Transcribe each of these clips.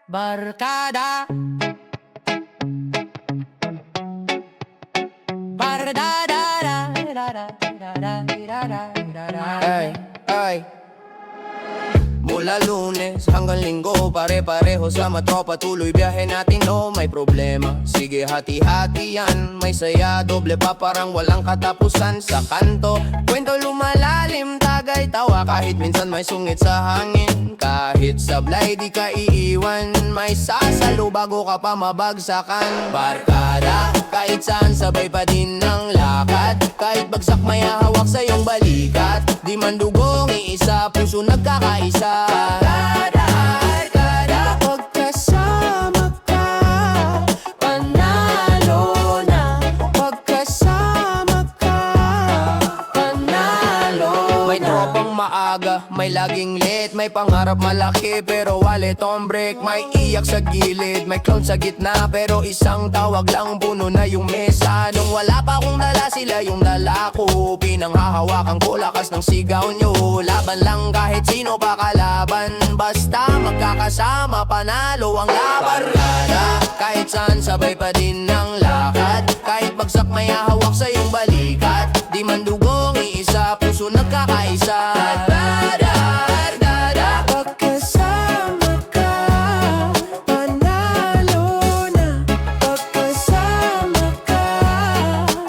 Barkada Ay, ay. Mula Lunes hanggang Linggo, pare-pareho sa matropa, tuloy biyahe natin, no may problema. Sige, hati-hati yan, may saya, doble pa parang walang katapusan. Sa kanto, kwento lumalalim, tagay tawa, kahit minsan may sungit sa hangin. Kahit sablay di ka iiwan, may sasalo bago ka pa mabagsakan. Barkada, kahit saan sabay pa din ng lakad, kahit bagsak may hahawak sa iyong balikat. Di man dugong iisa, puso nagkakaisa. Barkada, barkada, pagkasama ka, panalo na. Pagkasama ka, panalo na. May tropang maaga, may laging late, may pangarap malaki pero wallet on break. May iyak sa gilid, may clown sa gitna, pero isang tawag lang puno na yung mesa. Nung wala pa akong dala, sila yung dala ko. Pinanghahawakan ko lakas ng sigaw nyo. Laban lang kahit sino pa kalaban, basta magkakasama panalo ang laban. Barkada, kahit saan sabay pa din ng lakad, kahit bagsak may hahawak sa iyong balikat. Di man dugong iisa, puso nagkakaisa. Barkada, barkada, pagkasama ka, panalo na. Pagkasama ka,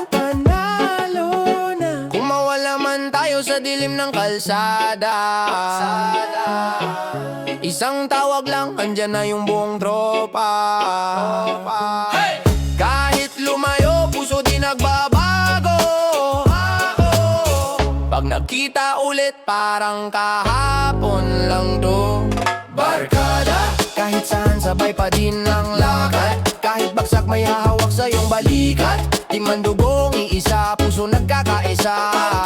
panalo na. Kung mawala man tayo sa dilim ng kalsada, isang tawag lang, andyan na yung buong tropa. Hey! Kahit lumayo, puso di nagbabago. Pag nagkita ulit, parang kahapon lang to. Barkada, kahit saan sabay pa din ng lakad, kahit bagsak may hahawak sa iyong balikat. Di man dugong iisa, puso nagkakaisa.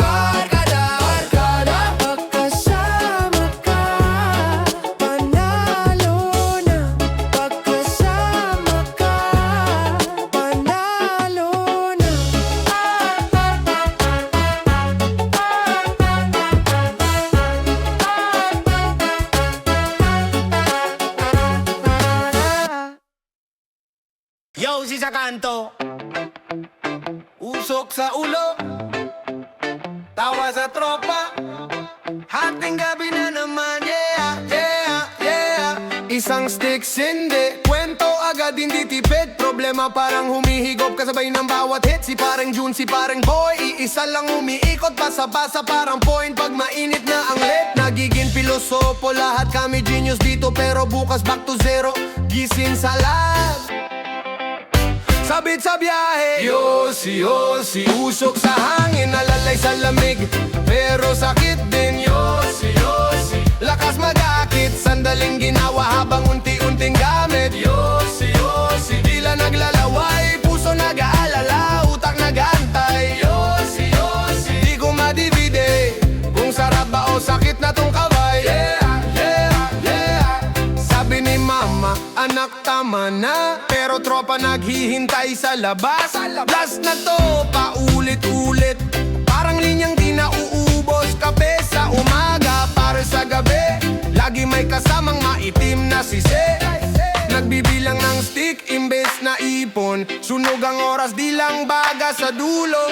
Barkada, barkada, pagkasama ka, panalo na. Pagkasama ka, panalo na. Yo, si sa kanto, usok sa ulo, tawa sa tropa, hating gabi na naman, yeah, yeah, yeah. Isang sticks hindi, kwento agad hindi tipid. Problema parang humihigop kasabay ng bawat hit. Si parang June, si parang Boy, iisa lang umiikot, basa-basa parang point. Pag mainit na ang lit, nagiging pilosopo. Lahat kami genius dito, pero bukas back to zero. Gising sa lab, sabit sa biyahe, yosi, yosi. Usok sa hangin, nalalay sa lamig, pero sakit din, yosi, yosi. Lakas magakit, sandaling ginawa habang unti-unting gamit, yosi, yosi. Dila naglalaway, puso nag-aalala, utak nag-aantay, yosi, yosi. Di ko madivide kung sarap ba o sakit na tong kabay, yeah, yeah, yeah. Sabi ni mama, anak tama na, pero tropa naghihintay sa labas. Last na to, paulit-ulit, parang linyang di na uubos. Kape sa umaga, para sa gabi, lagi may kasamang maitim na sisi. Nagbibilang ng stick, imbes na ipon, sunog ang oras, di lang baga sa dulo.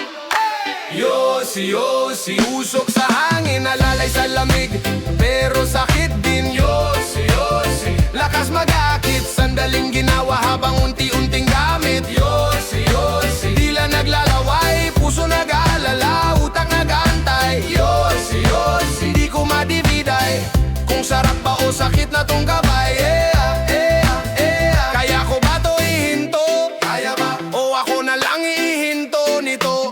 Yosi, yosi, usok sa hangin, nalalay sa lamig, pero sakit din, yosi, yosi. Lakas magakit, sandaling ginawa habang unti-unting gamit, yosi, yosi. Dila naglalaway, puso nag-aalala, utak nag-aantay, yosi, yosi. Di ko madividay kung sarap ba o sakit na tong gabay, yeah, yeah, yeah. Kaya ko ba to ihinto? Kaya ba? O ako na lang ihinto nito?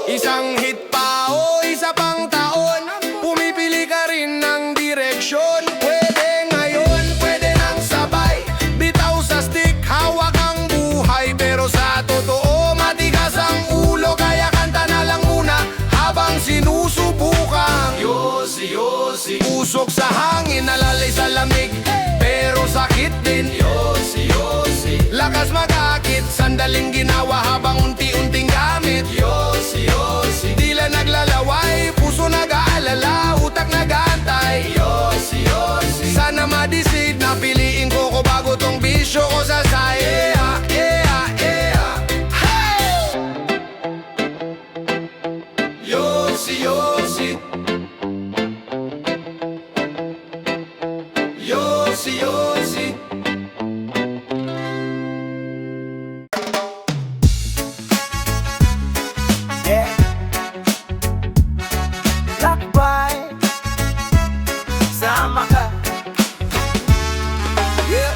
Isang hit pa o isa pang taon, pumipili ka rin ng direksyon. Pwede ngayon, pwede nang sabay, bitaw sa stick, hawak ang buhay. Pero sa totoo, matigas ang ulo, kaya kanta na lang muna habang sinusubukan. Yosi, yosi, usok sa hangin, nalalay sa lamig, pero sakit din, yosi, yosi. Lakas magakit, sandaling ginawa habang unti-unting gamit, yosi, yosi. Dila naglalaway, puso nag-aalala, utak nag-aantay, yosi, yosi. Sana ma-decide na piliin ko bago tong Yossi. Yeah. Lakbay, sama ka. Yeah.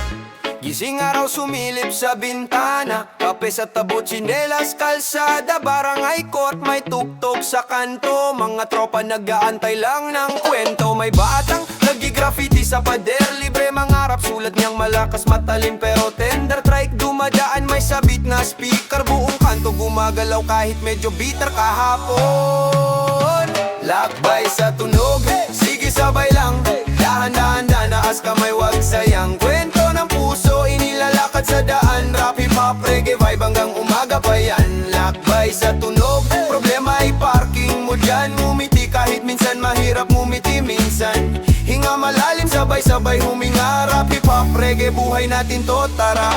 Gising araw sumilip sa bintana, kape sa tabo, tsinelas, kalsada, barangay court, may tuktok sa kanto. Mga tropa nag-aantay lang ng kwento. May batang nag-graffiti sa pader, libre mangarap, sulat niyang malakas matalim pero tender. Trike dumadaan, may sabit na speaker, buong kanto gumagalaw kahit medyo bitter kahapon. Lakbay sa tunog, sige sabay lang, dahan-dahan danaas kamay wag sayang. Kwento ng puso inilalakad sa daan, rap hip-hop, reggae vibe hanggang umaga pa yan. Lakbay sa tunog, problema ay parking mo dyan. Ngumiti kahit minsan mahirap ngumiti minsan. Hinga malalim sabay-sabay huminga, rap hip-hop, reggae buhay natin to, tara.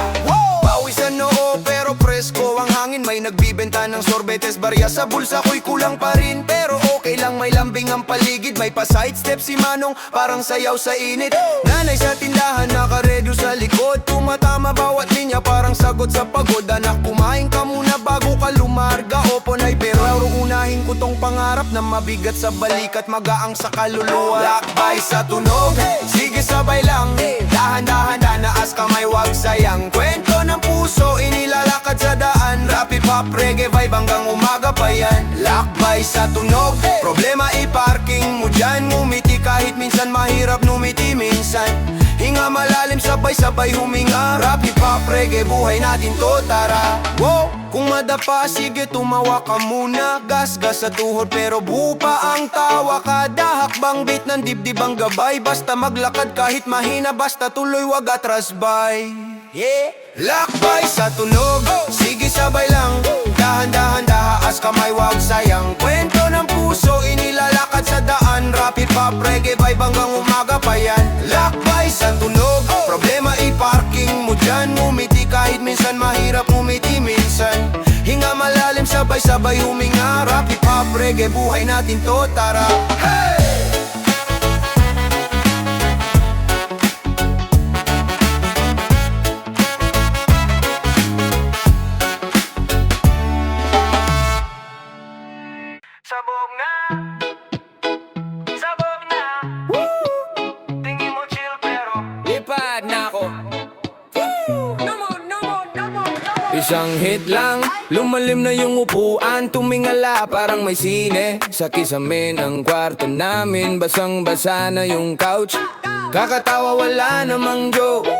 Pawisan noo pero presko ang hangin, may nagbibenta ng sorbetes, barya sa bulsa ko'y kulang pa rin. Pero okay lang, may lambing ang paligid, may pa sidestep si Manong, parang sayaw sa init. Nanay sa tindahan, nakaredyo sa likod, tumatama bawat linya, parang sagot sa pagod. Anak, kumain ka muna bago ka lumarga, opo nay, pero unahin ko tong pangarap na mabigat sa balikat, magaang sa kaluluwa. Lakbay sa tunog, sige sabay lang, dahan-dahan danaas kamay wag sayang. Kwento ng puso inilalakad sa daan, rap hip-hop, reggae vibe hanggang umaga pa yan. Lakbay sa tunog, problema i-parking mo dyan. Ngumiti kahit minsan mahirap numiti minsan. Hinga malalim sabay-sabay huminga, rap hip-hop, reggae buhay natin to, tara. Kung madapa sige tumawa ka muna, gas-gas sa tuhod pero buo pa ang tawa. Kada hakbang beat ng dibdib ang gabay, basta maglakad kahit mahina, basta tuloy wag atrasbay. Yeah. Lakbay sa tunog, sige sabay lang, dahan-dahan dahaas kamay wag sayang. Kwento ng puso inilalakad sa daan, rap hip-hop, reggae vibe hanggang umaga pa yan. Lakbay sa tunog, problema i-parking mo dyan. Ngumiti kahit minsan mahirap ngumiti minsan. Hinga malalim sabay-sabay huminga, rap hip-hop, reggae buhay natin to, tara. Hey! Sabog na, sabog na. Tingin mo chill pero lipad na ako. Isang hit lang, lumalim na yung upuan, tumingala parang may sine. Sa kisamin ang kwarto namin, basang-basa na yung couch. Kakatawa wala namang joke,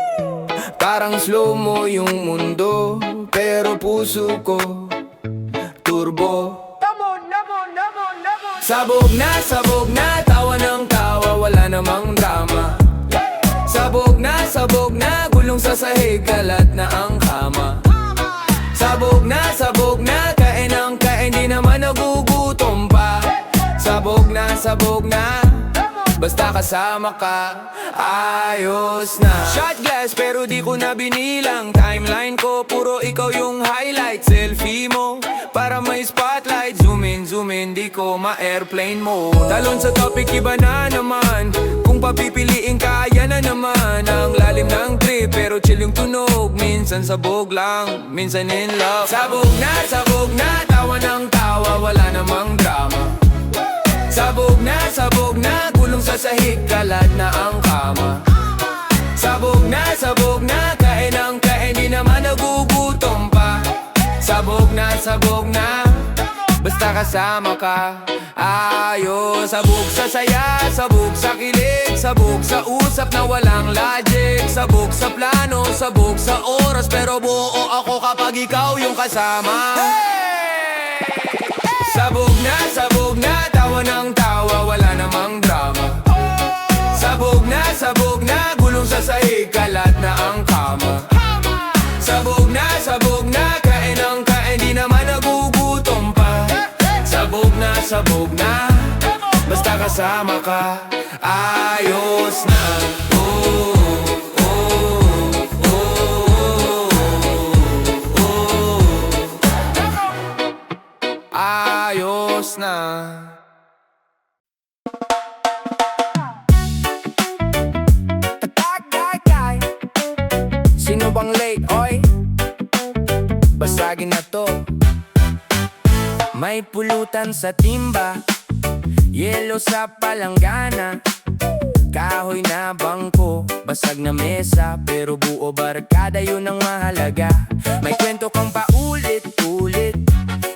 parang slow mo yung mundo, pero puso ko turbo. Sabog na, tawa ng tawa, wala namang drama. Sabog na, gulong sa sahig, kalat na ang kama. Sabog na, kain ang kain, di naman nagugutom pa. Sabog na, basta kasama ka, ayos na. Shot glass pero di ko na binilang, timeline ko puro ikaw yung highlight. Selfie mo para may spotlight, zoom in, di ko ma-airplane mo. Talon sa topic iba na naman, kung papipiliin kaya na naman. Ang lalim ng trip pero chill yung tunog, minsan sabog lang, minsan in love. Sabog na, tawa ng tawa, wala namang drama. Sabog na, gulong sa sahig, kalat na ang kama. Sabog na, kain ang kain, di naman nagugutom pa. Sabog na, basta kasama ka, ayos. Sabog sa saya, sabog sa kilig, sabog sa usap na walang logic. Sabog sa plano, sabog sa oras, pero buo ako kapag ikaw yung kasama. Sabog na, tawa ng tawa, wala namang drama. Sabog na, gulong sa sahig, kalat na ang kama. Sabog na, kain ang kain, di naman nagugutom pa. Sabog na, basta kasama ka, ayos na. Ayos na. pang late, oy. Basagin na to. May pulutan sa timba, yelo sa palanggana, kahoy na bangko, basag na mesa, pero buo barkada, yun ang mahalaga. May kwento kang paulit-ulit,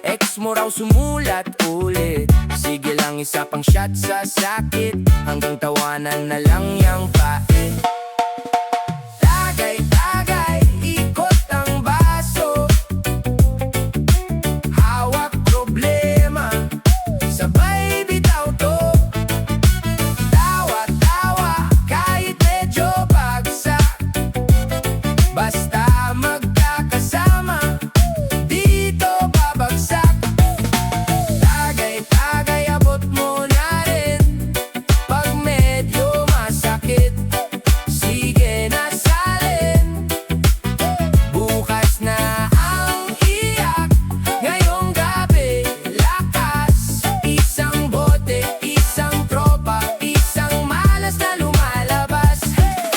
ex mo raw sumulat ulit. Sige lang, isa pang shot sa sakit, hanggang tawanan na lang yang pait. Tagay-tagay, ikot ang baso, hawak problema, sabay bitaw to. Tawa-tawa, kahit medyo bagsak, basta magkakasama, dito babagsak. Tagay-tagay, abot mo na rin, pag medyo masakit, sige na salin. Bukas na ang iyak, ngayong gabi lakas. Isang bote, isang tropa, isang malas na lumalabas.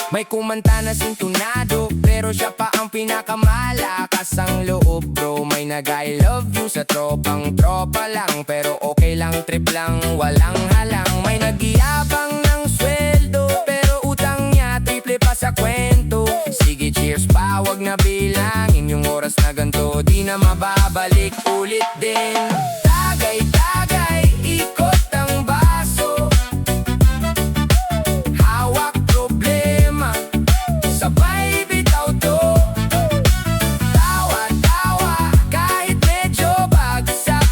May kumanta na sintunado, pero siya pa ang pinakamalakas ang loob, bro. May nag-I love you sa tropang tropa lang, pero okay lang, trip lang, walang halang. May nag-iabang ng sweldo, pero utang niya triple pa sa kwento. Sige cheers pa, wag na bilangin yung oras na ganto, di na mababalik ulit din. Tagay-tagay, ikot ang baso, hawak problema, sabay bitaw to. Tawa-tawa, kahit medyo bagsak,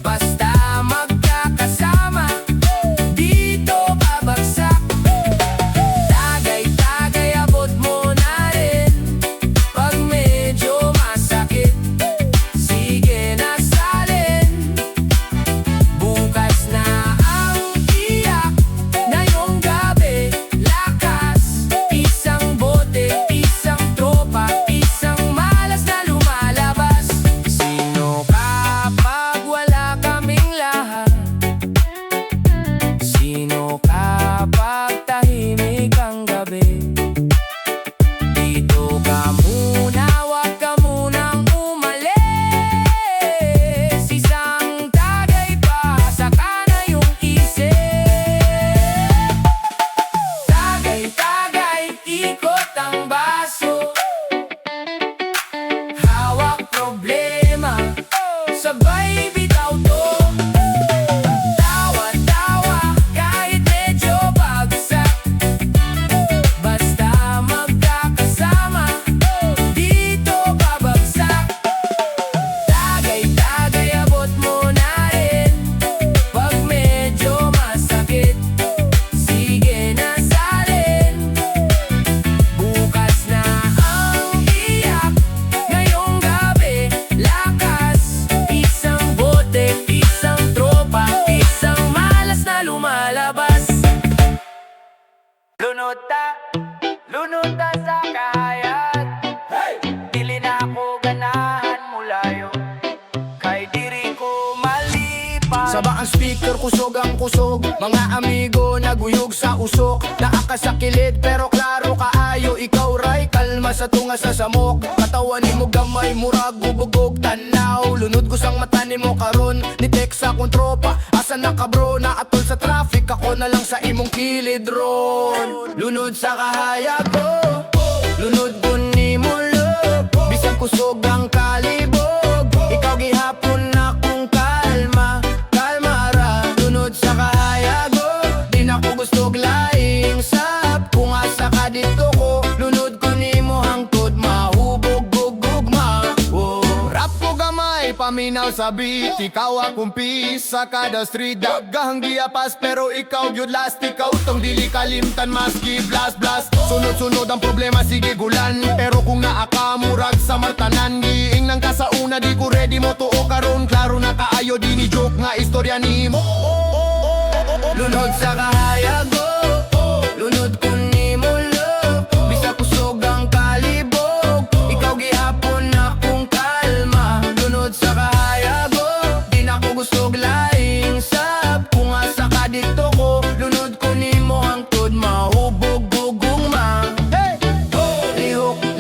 basta magkakasama, dito babagsak. Tagay-tagay, abot mo na rin, pag medyo masakit, sige na salin. Bukas na ang iyak, ngayong gabi lakas. Isang bote, isang tropa, isang malas na lumalabas. Sino ka pag wala kaming lahat? Sino ka pag tahimik ang gabi? Dito ka muna, wag ka munang umalis. Isang tagay pa, saka na yung isip. Tagay-tagay, ikot ang baso, hawak problema, sabay bitaw to. Tawa-tawa, kahit medyo bagsak, basta magkakasama, dito babagsak. Tagay-tagay, abot mo na rin, pag medyo masakit, sige na salin. Bukas na ang iyak, ngayong gabi lakas. Isang bote, isang tropa, isang malas na lumalabas. Lunod ta sa kahayat, dili na ako ganahan mula yun, kay diri ko malipas. Saba ang speaker, kusog ang kusog, mga amigo naguyog sa usok. Naaka sa kilid pero klaro kaayo, ikaw ray kalma sa tunga sa samok. Katawan ni mo gamay, murag gubugog tanaw. Lunod ko sang mata ni mo karon, ni text akong tropa, asa na ka bro? Naatol sa traffic, ako na lang sa imong kilid ron. Lunod sa kahayag ko, lunod ko ni mo love, bisag kusog ang kalibog, ikaw gihapon akong kalma, kalma ra. Lunod sa kahayago, di na ko gusto glaing sap, kung asa ka dito ko, lunod ko ni mo hangtod mahubog gugugma. Rap ko gamay, paminaw sa beat, ikaw akong peace sa kada street. Daghang giapas pero ikaw gyud last, ikaw tong dili kalimtan maski blast blast. Sunod-sunod ang problema, sige gulan, pero kung naakamurag sa martanan, giing nang ka sa una, di ko ready mo tuo karon. Klaro na kaayo, di ni joke nga istorya ni mo. Lunod sa kahayago, lunod ko ni mo love, bisa kusog ang kalibog, ikaw gihapon akong kalma. Lunod sa kahayago, di na ko gusto glaing sap, kung asa ka dito ko, lunod ko ni mo hangtod mahubog gugugma. Hey! Lihok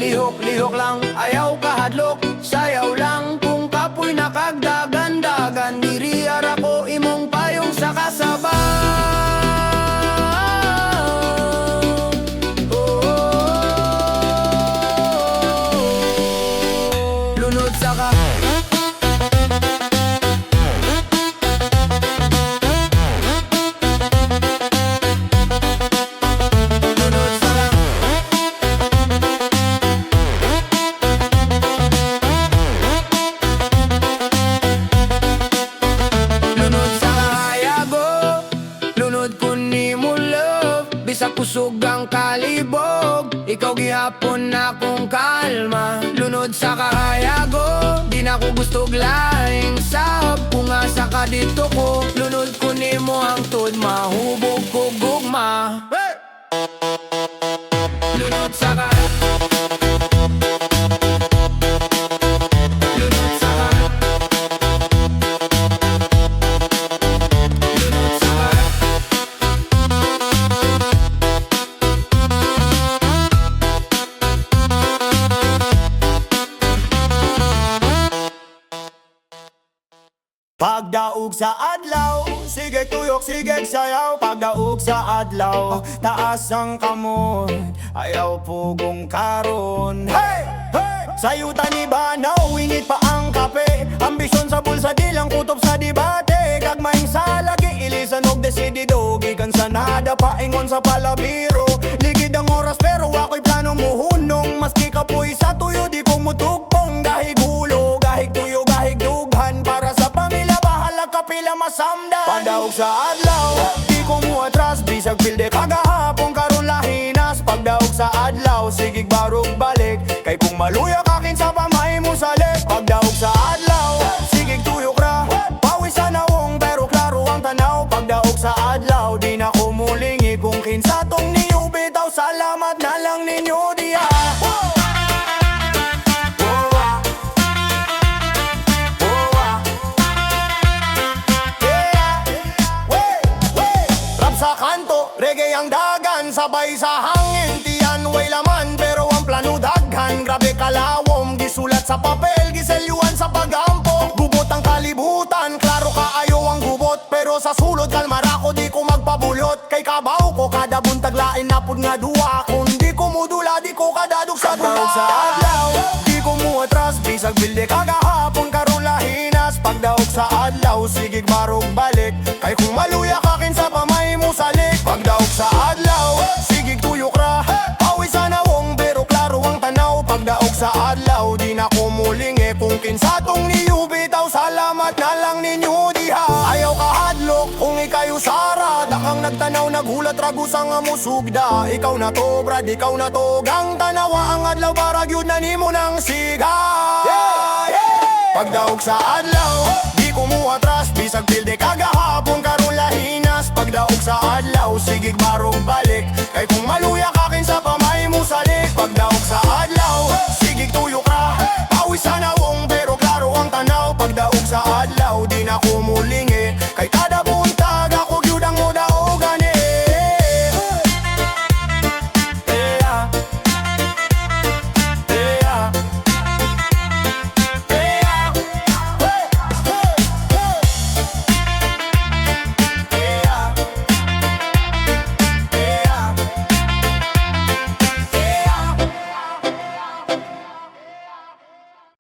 ikaw gihapon na akong kalma. Lunod sa kahayago, di na ko gusto glaing sab. Kung asa ka dito ko, lunod ko nimo hangtod mahubog ko gugma. Lunod sa lunod sa lunod sa Pagdaog sa adlaw, sige tuyok, sige sayaw. Pagdaog sa adlaw, taas ang kamot, ayaw pugong karon. Hey! Hey! Sayutan ni Banaw, init pa ang kape. Ambisyon sa bulsa, di lang kutob sa debate. Gagmayng sa lagi, ilisan og desidido. Gikan sa nada, paingon sa palabiro. Ligid ang oras pero ako'y plano muhunong. Maski kapoy sa tuyo, di ko mutugpong. Gahig hulo, gahig tuyo, gahig dughan. Para sa pamilya, bahala kapila masamdan. Pagdaog sa adlaw, di ko mo atras. Bisag pilde kagahapon, karon lahinas. Pagdaog sa adlaw, sigig barog balik. Kay kung maluya kakin sa pamay mo salik. Pagdaog sa adlaw, sigig tuyok ra. Pawis sa nawong pero klaro ang tanaw. Pagdaog sa adlaw, di na ko mulingi. Kung kinsa tong niyo bitaw, salamat na lang ninyo diha. Reggae ang dagan, sabay sa hangin. Tiyan way laman, pero ang plano daghan. Grabe kalawom, gisulat sa papel, giselyuan sa pagampo. Gubot ang kalibutan, klaro kaayo ang gubot. Pero sa sulod, kalmara ko, di ko magpabulot. Kay kabaw ko, kada buntag lain napod nga duwa. Kung di ko mudula, di ko kadadog sa dula. Sa adlaw, di ko mo atras. Bisag bilde kagahapon, karon lahinas. Pagdaog sa adlaw, sigig barog balik. Kay kung maluya kakin sa pamay mo salik. Pagdaog sa adlaw, sigig tuyok ra. Pawis sa nawong pero klaro ang tanaw. Pagdaog sa adlaw, di na ko mulingi. Kung kinsa tong niyo bitaw, salamat na lang ninyo diha. Ayaw ka hadlok kung ikayo sara. Dakang nagtanaw, naghulat ragus ang amusugda. Ikaw na to brad, ikaw na to gang. Tanawa ang adlaw, barag yun na nimo ng siga. Pagdaog sa adlaw, di ko mo atras. Bisag pilde kagahapon, karon lahinas. Pagdaog sa adlaw, sigig barog balik. Kay kung maluya kakin sa pamay mo salik. Pagdaog sa adlaw, sigig tuyok ra. Pawis sa nawong pero klaro ang tanaw. Pagdaog sa adlaw, di na ko mulingi. Kay kada buntag ako gyud ang modaogan eh.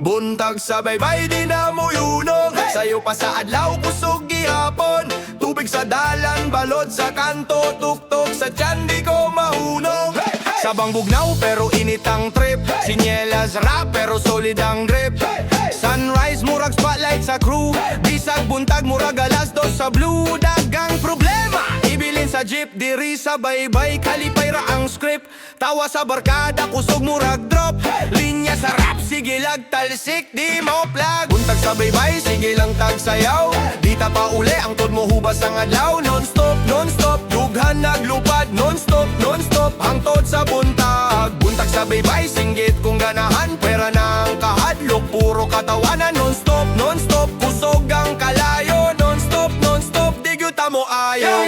Buntag sa baybay, di na mo yunong. Sayo pa sa adlaw, kusog gihapon. Tubig sa dalan, balod sa kanto. Tuktok sa tiyan, di ko mahunong. Sabang bugnaw, pero init ang trip. Sinyelas rap, pero solid ang grip. Sunrise, murag spotlight sa crew. Bisag buntag, murag alas dos sa blue. Dagang problema, ibilin sa jeep. Diri sa baybay, kalipay ra ang script. Tawa sa barkada, kusog murag drop. Linya sa rap, sige lag talsik, di mo plug. Buntag sa baybay, sige lang tag sayaw. Di ta pa uli, ang tod mo hubas ang adlaw. Non-stop, non-stop, dughan naglupad. Non-stop, non-stop, ang tod sa buntag. Buntag sa baybay, singgit kung ganahan. Pera ng kahadlok, puro katawanan. Non-stop, non-stop, kusog ang kalayo. Non-stop, non-stop, di gyuta mo ayaw.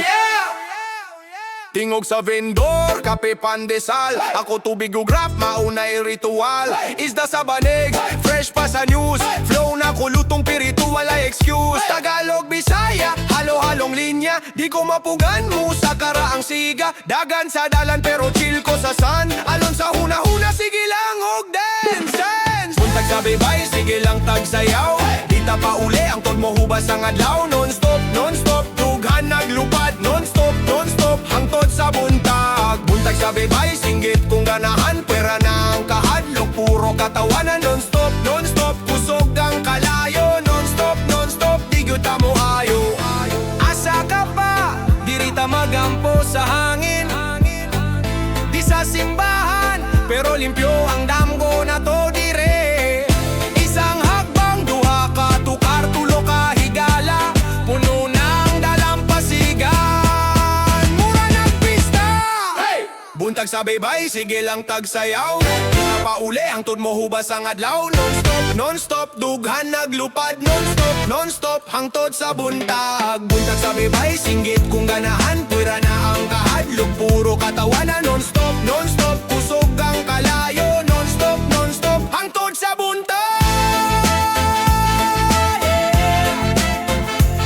Tingog sa vendor, kape pandesal. Ako tubig ug rap, maunay ritual. Isda sa banig, fresh pa sa news. Flow na kulutong pirito, wala excuse. Tagalog, Bisaya, halo-halong linya. Di ko mapugan mo sa karaang siga. Dagan sa dalan pero chill ko sa sun. Alon sa huna-huna, sige lang og dance. Buntag sa baybay, sige lang tag sayaw. Di ta pa uli, ang tod mo hubas ang adlaw. Non-stop, non-stop, dughan naglupad. Non-stop, non-stop, hangtod sa buntag. Buntag sa baybay, singgit kung ganahan. Pera ng kahadlok, puro katawanan. Non-stop, non-stop, kusog ang kalayo. Non-stop, non-stop, di gyuta mo ayo. Asa ka pa, diri ta magampo sa hangin. Di sa simbahan, pero limpyo ang damgo na to dire. Isang hagbang, duha ka, tukar, tulo ka, higala, puno ng dalampasigan. Mura nagpista! Hey! Buntag sa baybay, sige lang tagsayaw. Pauli, ang tun mo hubas ang adlaw. Non-stop, non-stop, dughan naglupad. Non-stop, non-stop, hangtod sa buntag. Buntag sa baybay, singgit kung ganahan. Pwera na ang kahadlok, puro katawanan. Non-stop, non-stop, kusog ang kalayo. Non-stop, non-stop, hangtod sa buntag.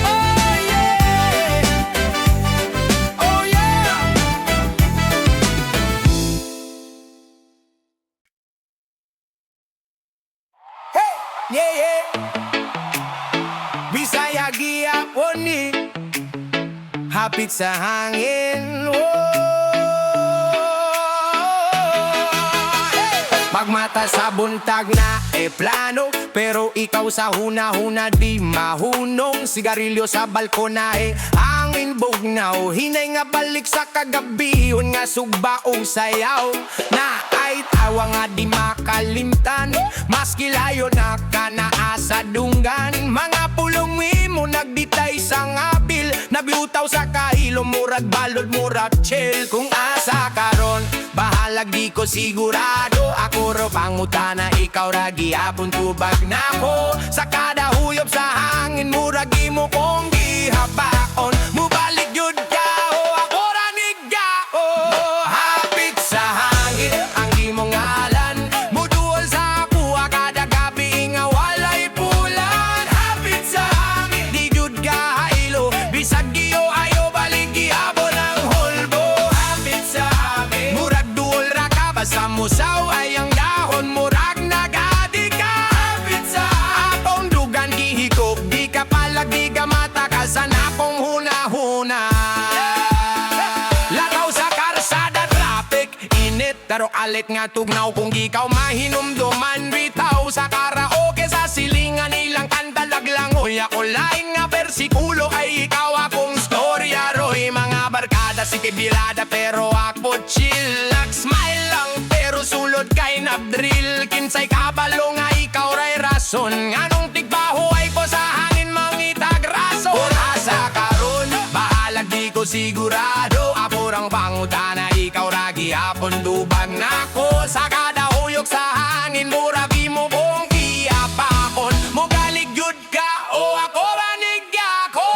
Oh yeah! Oh yeah! Hey! Yeah, yeah! Bisaya gihapon ni hapit sa hangin. Pagmata sa buntag na plano, pero ikaw sa huna-huna di mahunong. Sigarilyo sa balkona hangin bugnaw. Hinay nga balik sa kagabi, yun nga sugbaong sayaw. Na ay tawa nga di makalimtan, maski layo na kanaa sa dunggan. Mga pulungi mo nagditay sa ngabil, nabiutaw sa kahilo, murag balod, murag chill. Kung asa karon, bahalag di ko sigurado. Ako ro pangutana, ikaw ra gihapon tubag nako. Sa kada huyop sa hangin, muragi mo kong gihabaon. Mubalik yun ka, ako ra nigga, hapit sa hangin, ang imong ngalan. Muduol sa kuha kada gabi nga walay pulan. Hapit sa hangin, di jud ka hailo, bisag giyo ayo balik gihapon ang holbo. Hapit sa hangin, murag duol ra ka, basta musaw ay ang dahon, murag nagadi ka. Hapit sa atong dugan gihikop, di ka palag, di ka matakas sa napong huna-huna. Lakaw sa karsada, traffic, init, pero alit nga tugnaw. Kung ikaw mahinumduman, bitaw sa karaoke, sa silingan nilang kantalag lang. Uy, ako laing nga versikulo, ay ikaw akong storya. Roy, mga barkada, sige bilada, pero ako chill. Nag-smile lang, pero sulod kay nabdrill. Kinsay kabalo nga ikaw ray rason, anong tigbaho ay ko sa hangin mangitag rason. Ura sa karon, bahalag di ko sigurado. Apurang pangutana, ikaw ra gihapon dubag nako. Sa kada huyok sa hangin, muragi mo kong giapakon. Mugalig yun ka, ako ranigya ko.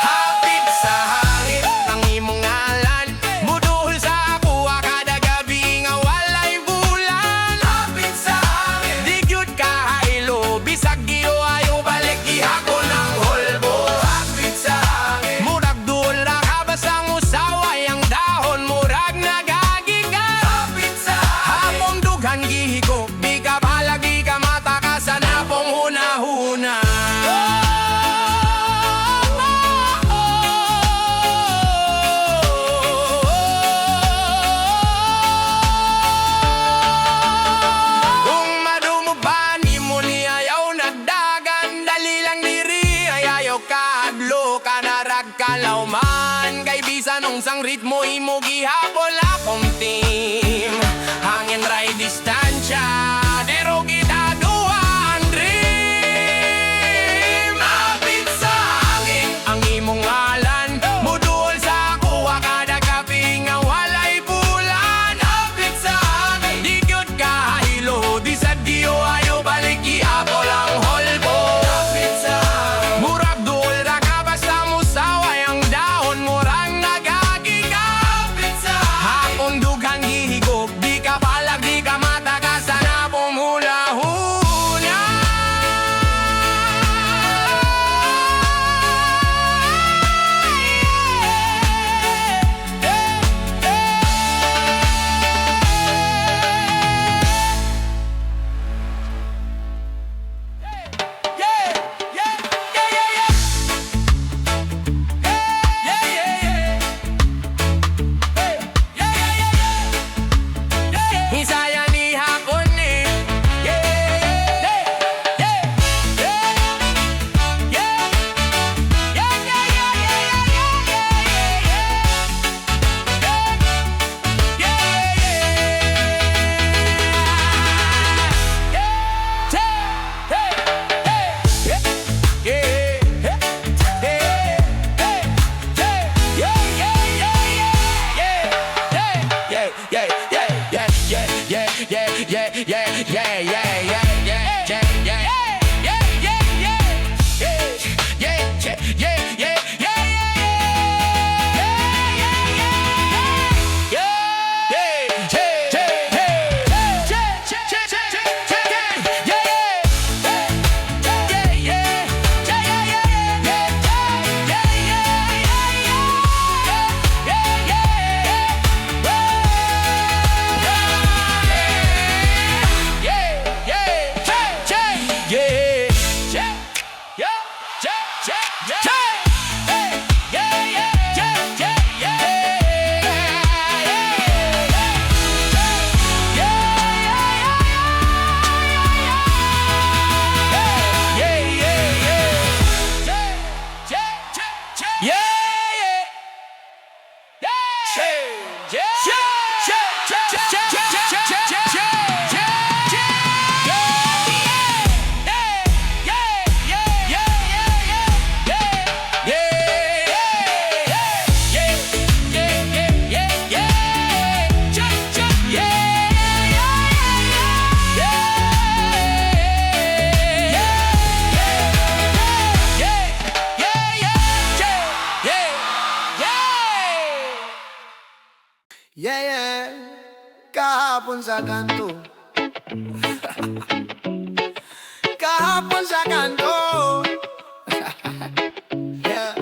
Hapit sa hangin, ang imong ngalan. Muduhol sa kuha kada gabi nga walay bulan. Hapit sa hangin, di gyud ka hailo, bisag giyo ayo balik gihapon ang holbo. Hapit sa hangin, murag duol ra ka, basta musaway ang dahon, murag nagagigan. Hapit sa hangin, hapong dughan gihigop, di ka balag, di ka matakas sa napong huna-huna. Kung madumo pa ni mo ni ayaw nagdagan, dali lang diri ay ayaw kadlo ka narag kalawman. Kay bisan nung sang ritmo imo gihapon akong team. Hangin ray distansya, pero kita duha ang dream. Hapit sa hangin, ang imong ngalan. Muduol sa kuha kada gabi nga walay bulan. Hapit sa hangin, di gyud ka hilo, di sa diyo ayo balik gihapon ang holbo. Hapit sa hangin, murag duol ra ka, basta musaway ang dahon, murang nagagiga. Hapit sa kahapon sa kanto. Kahapon sa kanto. Yeah.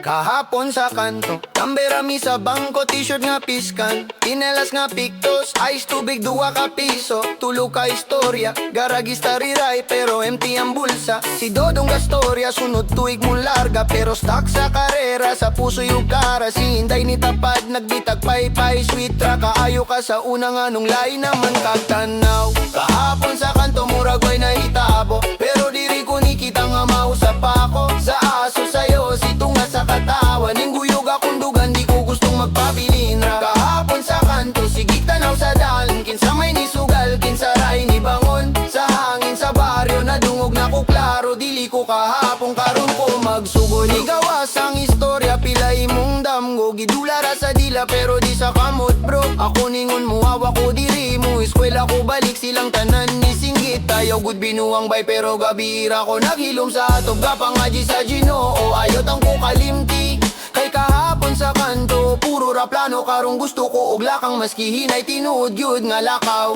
Kahapon sa kanto, kamberami sa bangko, t-shirt nga piskan, tinelas nga piktos, ice tubig duwa ka piso, tulo ka istorya, garagista riray pero empty ang bulsa. Si Dodong Gastorya, sunod tuig mo larga, pero stuck sa karera, sa puso yung kara. Si Inday ni Tapad, nagbitag pay-pay, sweet tra, kaayo ka sa unang anong lain naman kagtanaw. Kahapon sa kanto, muragway na hitabo, pero diri ko nikita nga mausap ako. Sa aso sayo, si tunga sa katawan, ningguyog akong dugan, di ko gustong magpabilinra. Kahapon sa kanto, sigig tanaw sa dalan, kinsa may nisugal, kinsa ray ni bangon. Sa hangin sa baryo, nadungog na ko klaro, dili ko kahapon karon ko magsugod. Igawas ang istorya, pilay mong damgo, gidulara sa dila pero di sa kamot bro. Ako ningon mo, hawa ko diri mo, eskwela ko balik, silang tanan ni singgit. Ayaw good binuang bay pero gabira ko naghilom sa atog, gapangaji sa Ginoo, ayaw tang ko kalimti. Kay kahapon sa kanto, puro ra plano, karong gusto ko og lakang, maski hinay tinuod yun nga lakaw.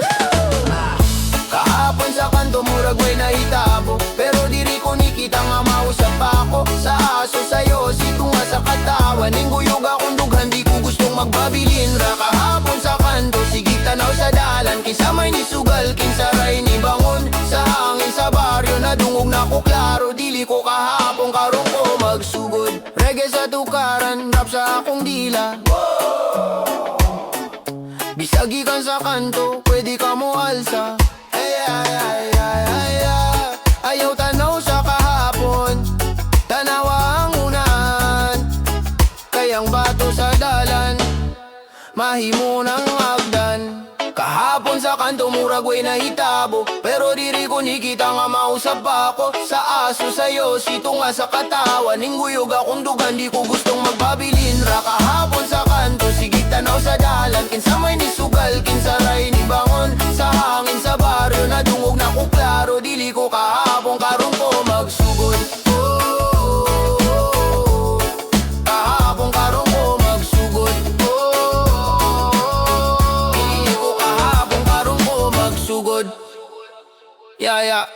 Kahapon sa kanto, murag way nahitabo, pero diri ko nikita nga mausap ako. Sa aso sayo, sito nga sa katawan, ningguyog akong dughan, di ko gustong magbabilin ra. Kahapon sa kanto, sigig tanaw sa dalan, kinsa may nisugal, kinsa ray ni bangon. Sa hangin sa baryo, nadungog na ko klaro, dili ko kahapon karong ko magsugod. Reggae sa tukaran, rap sa akong dila, bisagi kan sa kanto, pwede ka mo alsa. Ayaw tanaw sa kahapon, tanawa ang unahan, kayang bato sa dalan, mahimo ng agdan. Kahapon sa kanto, murag way nahitabo, pero diri ko nikita nga mausap ako. Sa aso sayo, sito nga sa katawan, ningguyog akong dugan, di ko gustong magpabilin ra. Kahapon sa kanto, sigig tanaw sa dalan, kinsa may nisugal, kinsa ray ni bangon. Sa hangin sa baryo, nadungog na ko klaro, dili ko kahapon karong ko magsugod. Kahapon karong ko magsugod. Dili ko kahapon karong ko magsugod. Yeah, yeah.